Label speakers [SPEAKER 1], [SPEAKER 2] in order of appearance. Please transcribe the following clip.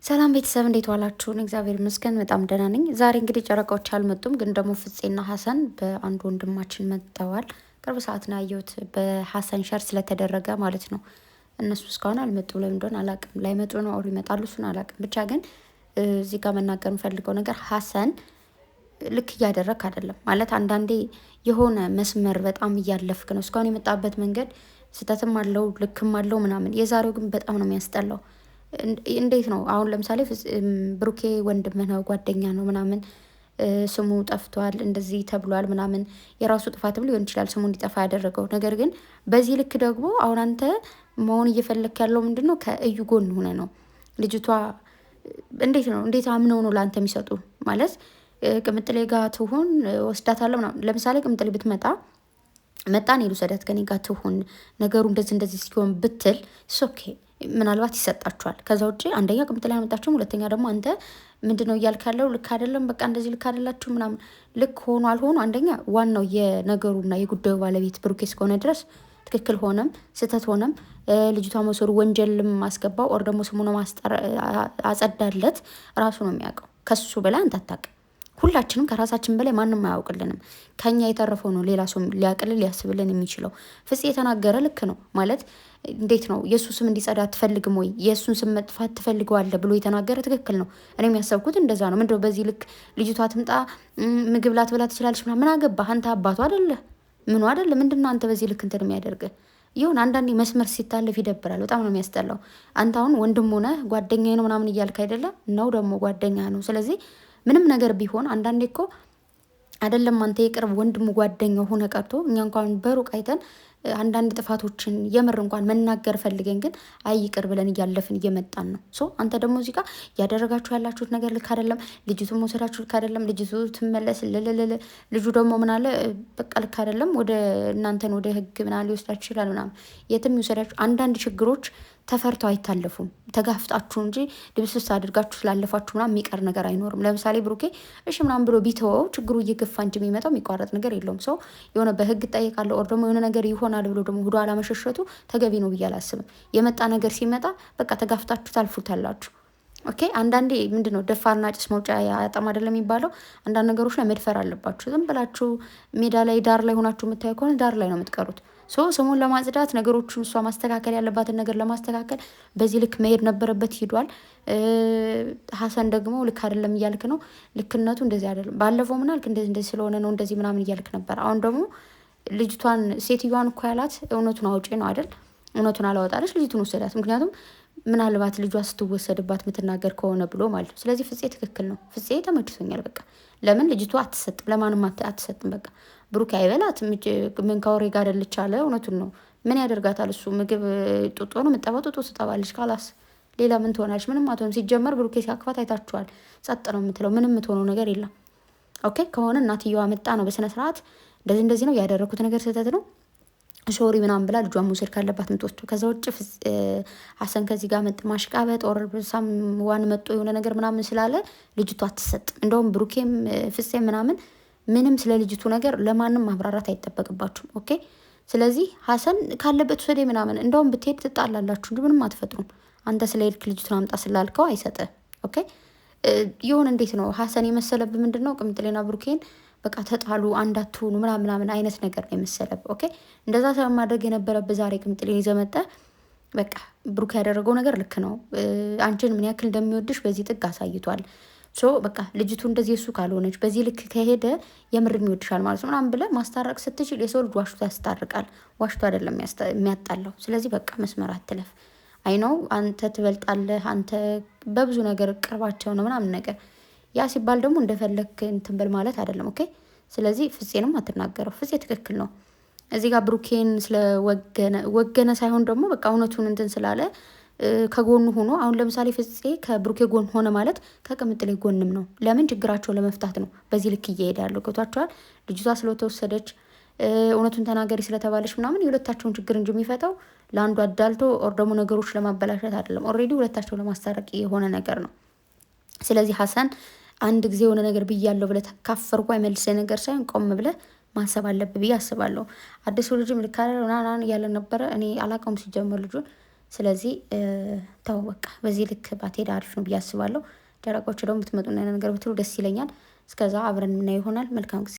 [SPEAKER 1] ሰላም ቤተሰብ እንዴት ዋላችሁ? እግዚአብሔር ይመስገን በጣም ደህና ነኝ። ዛሬ እንግዲህ ጨረቃዎች አልመጡም፣ ግን ደግሞ ፍፄና ሀሰን በአንድ ወንድማችን መጥተዋል። ቅርብ ሰዓት ነው ያየሁት፣ በሀሰን ሸር ስለተደረገ ማለት ነው። እነሱ እስካሁን አልመጡ፣ ለምን እንደሆነ አላውቅም። ላይመጡ ነው አውሩ ይመጣሉ፣ እሱን አላውቅም። ብቻ ግን እዚህ ጋር መናገር የምፈልገው ነገር ሀሰን ልክ እያደረክ አይደለም ማለት። አንዳንዴ የሆነ መስመር በጣም እያለፍክ ነው። እስካሁን የመጣበት መንገድ ስህተትም አለው ልክም አለው ምናምን። የዛሬው ግን በጣም ነው የሚያስጠላው። እንዴት ነው አሁን ለምሳሌ ብሩኬ ወንድም ነው ጓደኛ ነው ምናምን ስሙ ጠፍቷል እንደዚህ ተብሏል ምናምን የራሱ ጥፋትም ሊሆን ይችላል ስሙ እንዲጠፋ ያደረገው ነገር። ግን በዚህ ልክ ደግሞ አሁን አንተ መሆን እየፈለክ ያለው ምንድን ነው? ከእዩ ጎን ሆነ ነው። ልጅቷ እንዴት ነው እንዴት አምነው ነው ለአንተ የሚሰጡ ማለት ቅምጥሌ ጋር ትሁን ወስዳታለሁ ምናምን። ለምሳሌ ቅምጥሌ ብትመጣ መጣን ልውሰዳት ከኔ ጋር ትሁን ነገሩ እንደዚህ ሲሆን ብትል ኦኬ ምናልባት ይሰጣችኋል። ከዛ ውጭ አንደኛ ቅምጥሌ አልመጣችሁም፣ ሁለተኛ ደግሞ አንተ ምንድነው እያልክ ያለው ልክ አይደለም፣ በቃ እንደዚህ ልክ አይደላችሁ ምናምን። ልክ ሆኖ አልሆኑ አንደኛ ዋናው የነገሩና የጉዳዩ ባለቤት ብሩኬ እስከሆነ ድረስ ትክክል ሆነም ስህተት ሆነም ልጅቷ መውሰዱ ወንጀልም ማስገባው ኦር ደግሞ ስሙነ አጸዳለት ራሱ ነው የሚያውቀው። ከሱ በላይ አንተ አታውቅም። ሁላችንም ከራሳችን በላይ ማንም አያውቅልንም። ከኛ የተረፈው ነው ሌላ ሰው ሊያቅልል ሊያስብልን የሚችለው። ፍፄ የተናገረ ልክ ነው ማለት እንዴት ነው የእሱ ስም እንዲጸዳ አትፈልግም ወይ የእሱን ስም መጥፋት ትፈልገዋለህ ብሎ የተናገረ ትክክል ነው። እኔም ያሰብኩት እንደዛ ነው። ምንድነው በዚህ ልክ ልጅቷ ትምጣ ምግብ ላትበላ ትችላለች ምናምን። ምን አገባህ አንተ? አባቱ አይደለ ምኑ አይደለ? ምንድነው አንተ በዚህ ልክ እንትን የሚያደርግ ይሁን። አንዳንዴ መስመር ሲታለፍ ይደብራል። በጣም ነው የሚያስጠላው። አንተ አሁን ወንድም ሆነ ጓደኛ ነው ምናምን እያልክ አይደለም ነው ደግሞ ጓደኛ ነው። ስለዚህ ምንም ነገር ቢሆን አንዳንዴ እኮ አይደለም አንተ የቅርብ ወንድሙ ጓደኛው ሆነ ቀርቶ እኛ እንኳን በሩቅ አይተን አንዳንድ ጥፋቶችን የምር እንኳን መናገር ፈልገን ግን አይቅር ብለን እያለፍን እየመጣን ነው። ሶ አንተ ደግሞ እዚህ ጋር እያደረጋችሁ ያላችሁት ነገር ልክ አይደለም። ልጅቱን መውሰዳችሁ ልክ አይደለም። ልጅቱ ትመለስ ልልልል ልጁ ደግሞ ምን አለ በቃ ልክ አይደለም። ወደ እናንተን ወደ ህግ ምናምን ሊወስዳችሁ ይችላል ምናምን። የትም ይወሰዳችሁ። አንዳንድ ችግሮች ተፈርተው አይታለፉም። ተጋፍጣችሁ እንጂ ድብስብስ አድርጋችሁ ስላለፋችሁ ምናምን የሚቀር ነገር አይኖርም። ለምሳሌ ብሩኬ እሺ ምናምን ብሎ ቢተወው ችግሩ እየገፋ እንጂ የሚመጣው የሚቋረጥ ነገር የለውም። ሰው የሆነ በህግ እጠይቃለሁ ኦር ደግሞ የሆነ ነገር ይሆናል ብሎ ደግሞ ወደ ኋላ መሸሸቱ ተገቢ ነው ብዬ አላስብም። የመጣ ነገር ሲመጣ በቃ ተጋፍጣችሁ ታልፉታላችሁ። ኦኬ አንዳንዴ ምንድን ነው ደፋርና ጭስ መውጫ ያጠም አይደለም የሚባለው። አንዳንድ ነገሮች ላይ መድፈር አለባችሁ። ዝም ብላችሁ ሜዳ ላይ ዳር ላይ ሆናችሁ የምታዩ ከሆነ ዳር ላይ ነው የምትቀሩት። ስሙን ለማጽዳት ነገሮችን እሷ ማስተካከል ያለባትን ነገር ለማስተካከል በዚህ ልክ መሄድ ነበረበት። ሂዷል። ሀሰን ደግሞ ልክ አይደለም እያልክ ነው። ልክነቱ እንደዚህ አይደለም። ባለፈው ምናልክ እንደዚህ ስለሆነ ነው እንደዚህ ምናምን እያልክ ነበር። አሁን ደግሞ ልጅቷን ሴትዮዋን እኮ ያላት እውነቱን አውጪ ነው አይደል? እውነቱን አላወጣለች። ልጅቱን ወሰዳት። ምክንያቱም ምናልባት ልጇ ስትወሰድባት የምትናገር ከሆነ ብሎ ማለት ነው። ስለዚህ ፍፄ ትክክል ነው። ፍፄ ተመችቶኛል። በቃ ለምን ልጅቷ አትሰጥም? ለማንም አትሰጥም። በቃ ብሩክ አይበላት ምን ከወሬ ጋር አይደለች አለ። እውነቱን ነው። ምን ያደርጋታል እሱ? ምግብ ጡጦ ነው የምጠባው። ጡጦ ስጠባለች ካላስ ሌላ ምን ትሆናለች? ምንም አትሆንም። ሲጀመር ብሩኬ ሲያቅፋት አይታችኋል። ጸጥ ነው የምትለው። ምንም የምትሆነው ነገር የለም። ኦኬ ከሆነ እናትየዋ መጣ ነው በስነ ስርዓት እንደዚህ ነው ያደረኩት ነገር ስህተት ነው ሶሪ ምናምን ብላ ልጇን መውሰድ ካለባት ምትወስዱ። ከዛ ውጭ ሀሰን ከዚህ ጋር መጥ ማሽቃበጥ ኦር ሳም ዋን መጦ የሆነ ነገር ምናምን ስላለ ልጅቷ አትሰጥም። እንደውም ብሩኬም ፍፄም ምናምን ምንም ስለ ልጅቱ ነገር ለማንም ማብራራት አይጠበቅባችሁም። ኦኬ ስለዚህ ሀሰን ካለበት ወሰደ ምናምን እንደውም ብትሄድ ትጣላላችሁ እንጂ ምንም አትፈጥሩም። አንተ ስለሄድክ ልጅቱን አምጣ ስላልከው አይሰጥም። ኦኬ ይሁን። እንዴት ነው ሀሰን የመሰለብህ ምንድን ነው? ቅምጥሌና ብሩኬን በቃ ተጣሉ አንዳትሆኑ ምናምን አይነት ነገር ነው የመሰለብ። ኦኬ እንደዛ ማድረግ የነበረብህ ዛሬ ቅምጥሌን ይዘህ መጠህ በቃ ብሩክ ያደረገው ነገር ልክ ነው፣ አንቺን ምን ያክል እንደሚወድሽ በዚህ ጥግ አሳይቷል። ሶ በቃ ልጅቱ እንደዚህ እሱ ካልሆነች በዚህ ልክ ከሄደ የምር ይወድሻል ማለት ነው ምናምን ብለህ ማስታረቅ ስትችል የሰው ልጅ ዋሽቶ ያስታርቃል። ዋሽቶ አይደለም የሚያጣላው። ስለዚህ በቃ መስመር አትለፍ። አይነው አንተ ትበልጣለህ፣ አንተ በብዙ ነገር ቅርባቸው ነው ምናምን ነገር ያ ሲባል ደግሞ እንደፈለክ እንትን በል ማለት አይደለም። ኦኬ ስለዚህ ፍፄንም አትናገረው። ፍፄ ትክክል ነው። እዚህ ጋር ብሩኬን ስለወገነ ሳይሆን ደግሞ በቃ እውነቱን እንትን ስላለ ከጎኑ ሆኖ አሁን ለምሳሌ ፍፄ ከብሩኬ ጎን ሆነ ማለት ከቅምጥሌ ጎንም ነው። ለምን ችግራቸው ለመፍታት ነው በዚህ ልክ እየሄደ ያለው። ገብቷቸዋል። ልጅቷ ስለተወሰደች እውነቱን ተናገሪ ስለተባለች ምናምን የሁለታቸውን ችግር እንጂ የሚፈታው ለአንዱ አዳልቶ ኦር ደግሞ ነገሮች ለማበላሸት አይደለም። ኦልሬዲ ሁለታቸው ለማስታረቅ የሆነ ነገር ነው። ስለዚህ ሀሰን አንድ ጊዜ የሆነ ነገር ብያለሁ ብለህ ካፈርኩ አይመልሰኝ ነገር ሳይሆን ቆም ብለህ ማሰብ አለብህ ብዬ አስባለሁ። አዲሱ ልጅም ልክ አይደል ምናምን እያለ ነበረ። እኔ አላውቀውም ሲጀመር ልጁን ስለዚህ ተው በቃ በዚህ ልክ ባትሄድ አሪፍ ነው ብዬ አስባለሁ። ጨረቃዎች ደግሞ ብትመጡና ነገር ብትሉ ደስ ይለኛል። እስከዛ አብረን የምናየው ይሆናል። መልካም ጊዜ